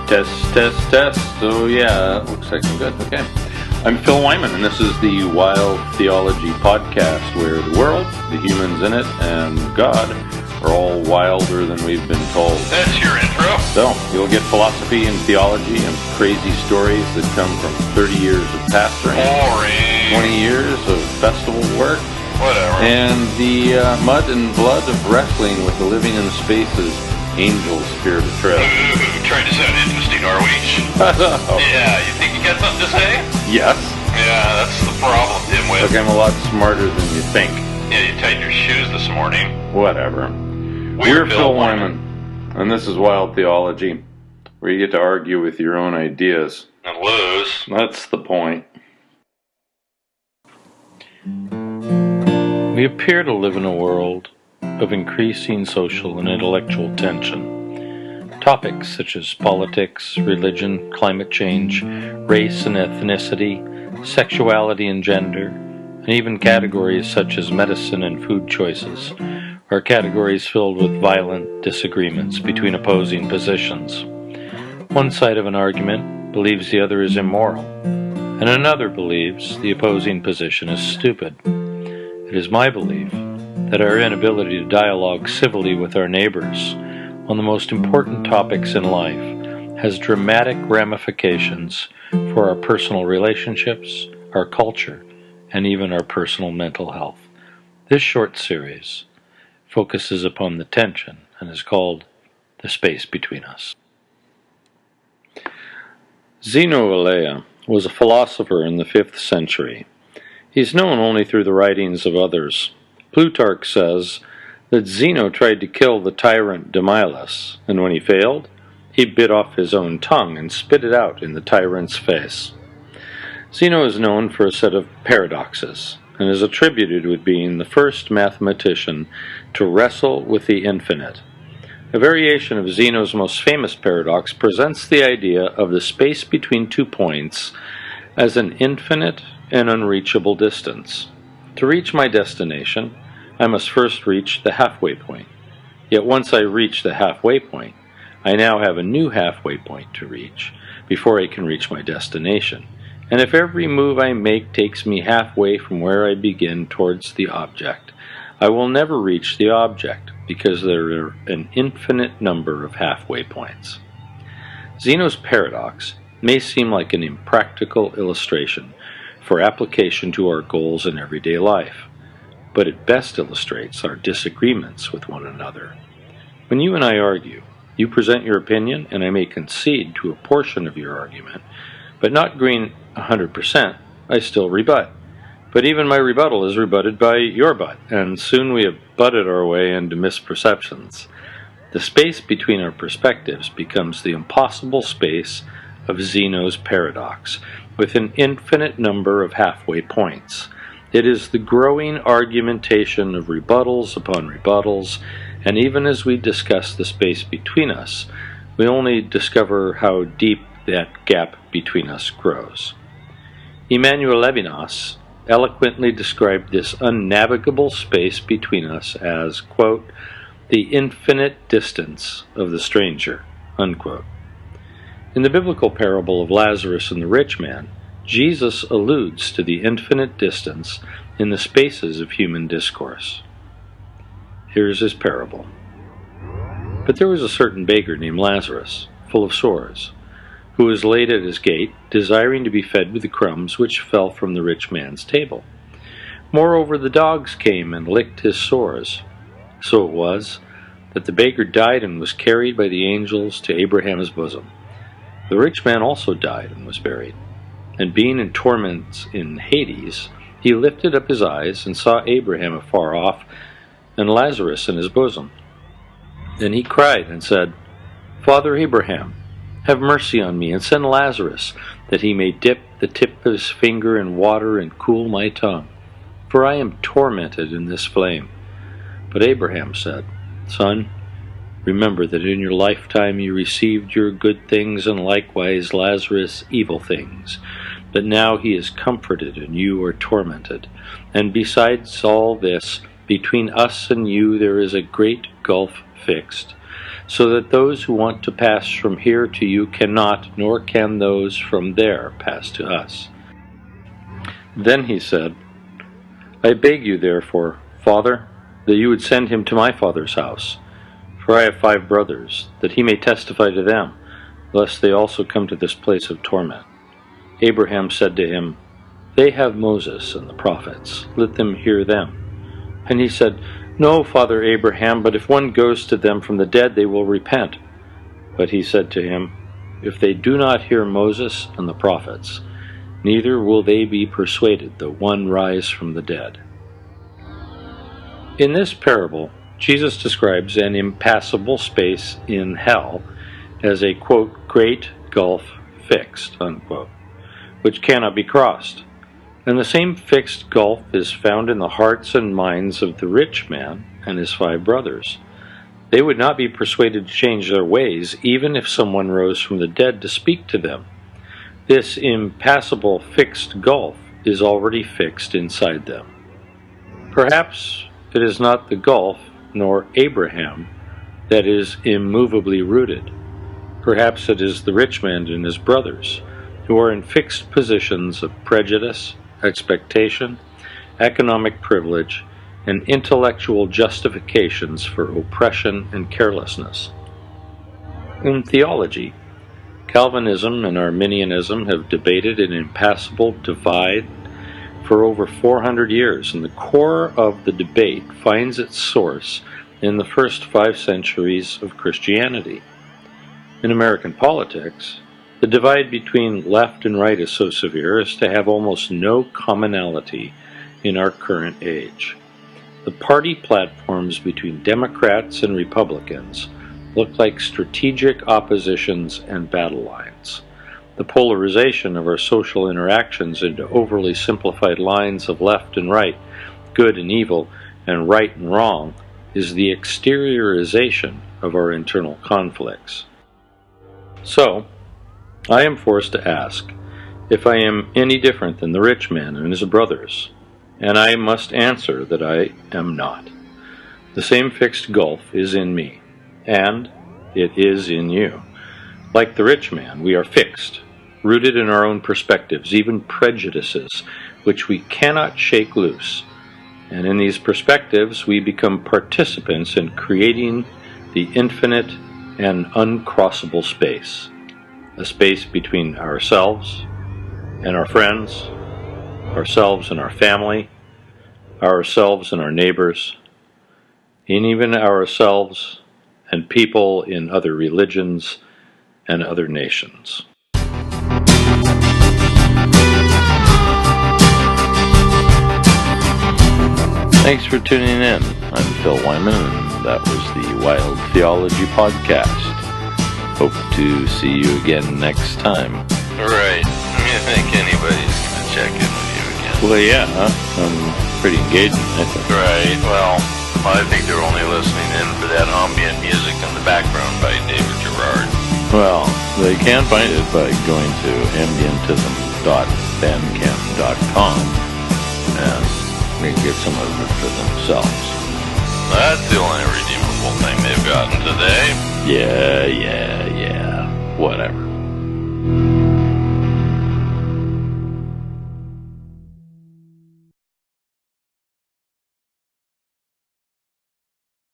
Test. Oh yeah, looks like I'm good. Okay. I'm Phil Wyman, and this is the Wild Theology podcast, where the world, the humans in it, and God are all wilder than we've been told. That's your intro. So, you'll get philosophy and theology and crazy stories that come from 30 years of pastoring, Boring. 20 years of festival work, Whatever. and the mud and blood of wrestling with the living in spaces angels fear to tread. Trying to sound interesting, are we? Yeah, you think you got something to say? Yes. Yeah, that's the problem, dimwit. Look, I'm a lot smarter than you think. Yeah, you tightened your shoes this morning. Whatever. We're Phil Wyman, and this is Wild Theology, where you get to argue with your own ideas. And lose. That's the point. We appear to live in a world of increasing social and intellectual tension. Topics such as politics, religion, climate change, race and ethnicity, sexuality and gender, and even categories such as medicine and food choices are categories filled with violent disagreements between opposing positions. One side of an argument believes the other is immoral, and another believes the opposing position is stupid. It is my belief that our inability to dialogue civilly with our neighbors on the most important topics in life has dramatic ramifications for our personal relationships, our culture, and even our personal mental health. This short series focuses upon the tension and is called The Space Between Us. Zeno was a philosopher in the 5th century. He's known only through the writings of others. Plutarch says that Zeno tried to kill the tyrant Demilus, and when he failed, he bit off his own tongue and spit it out in the tyrant's face. Zeno is known for a set of paradoxes, and is attributed with being the first mathematician to wrestle with the infinite. A variation of Zeno's most famous paradox presents the idea of the space between 2 points as an infinite and unreachable distance. To reach my destination, I must first reach the halfway point. Yet once I reach the halfway point, I now have a new halfway point to reach before I can reach my destination. And if every move I make takes me halfway from where I begin towards the object, I will never reach the object because there are an infinite number of halfway points. Zeno's paradox may seem like an impractical illustration for application to our goals in everyday life, but it best illustrates our disagreements with one another. When you and I argue, you present your opinion, and I may concede to a portion of your argument, but not agreeing 100%, I still rebut. But even my rebuttal is rebutted by your butt, and soon we have butted our way into misperceptions. The space between our perspectives becomes the impossible space of Zeno's paradox, with an infinite number of halfway points. It is the growing argumentation of rebuttals upon rebuttals, and even as we discuss the space between us, we only discover how deep that gap between us grows. Emmanuel Levinas eloquently described this unnavigable space between us as, quote, the infinite distance of the stranger, unquote. In the biblical parable of Lazarus and the rich man, Jesus alludes to the infinite distance in the spaces of human discourse. Here's his parable. But there was a certain beggar named Lazarus, full of sores, who was laid at his gate, desiring to be fed with the crumbs which fell from the rich man's table. Moreover, the dogs came and licked his sores. So it was that the beggar died and was carried by the angels to Abraham's bosom. The rich man also died and was buried. And being in torments in Hades, he lifted up his eyes and saw Abraham afar off, and Lazarus in his bosom. Then he cried and said, Father Abraham, have mercy on me, and send Lazarus, that he may dip the tip of his finger in water and cool my tongue, for I am tormented in this flame. But Abraham said, Son, remember that in your lifetime you received your good things, and likewise Lazarus evil things. But now he is comforted, and you are tormented. And besides all this, between us and you there is a great gulf fixed, so that those who want to pass from here to you cannot, nor can those from there pass to us." Then he said, "I beg you, therefore, Father, that you would send him to my father's house. For I have 5 brothers, that he may testify to them, lest they also come to this place of torment." Abraham said to him, "They have Moses and the prophets. Let them hear them." And he said, "No, Father Abraham, but if one goes to them from the dead, they will repent." But he said to him, "If they do not hear Moses and the prophets, neither will they be persuaded though one rise from the dead." In this parable, Jesus describes an impassable space in hell as a, quote, "great gulf fixed," unquote, which cannot be crossed. And the same fixed gulf is found in the hearts and minds of the rich man and his 5 brothers. They would not be persuaded to change their ways, even if someone rose from the dead to speak to them. This impassable fixed gulf is already fixed inside them. Perhaps it is not the gulf, nor Abraham, that is immovably rooted. Perhaps it is the rich man and his brothers, who are in fixed positions of prejudice, expectation, economic privilege, and intellectual justifications for oppression and carelessness. In theology, Calvinism and Arminianism have debated an impassable divide for over 400 years, and the core of the debate finds its source in the first 5 centuries of Christianity. In American politics, the divide between left and right is so severe as to have almost no commonality in our current age. The party platforms between Democrats and Republicans look like strategic oppositions and battle lines. The polarization of our social interactions into overly simplified lines of left and right, good and evil, and right and wrong, is the exteriorization of our internal conflicts. So, I am forced to ask if I am any different than the rich man and his brothers, and I must answer that I am not. The same fixed gulf is in me, and it is in you. Like the rich man, we are fixed, rooted in our own perspectives, even prejudices, which we cannot shake loose. And in these perspectives, we become participants in creating the infinite and uncrossable space, a space between ourselves and our friends, ourselves and our family, ourselves and our neighbors, and even ourselves and people in other religions and other nations. Thanks for tuning in. I'm Phil Wyman, and that was the Wild Theology Podcast. Hope to see you again next time. Right. I think anybody's going to check in with you again. Well, yeah, I'm pretty engaging, I think. Right. Well, I think they're only listening in for that ambient music in the background by David Gerard. Well, they can find it by going to ambientism.bandcamp.com and they can get some of it for themselves. That's the only redeemable thing they've gotten today. Yeah. Whatever.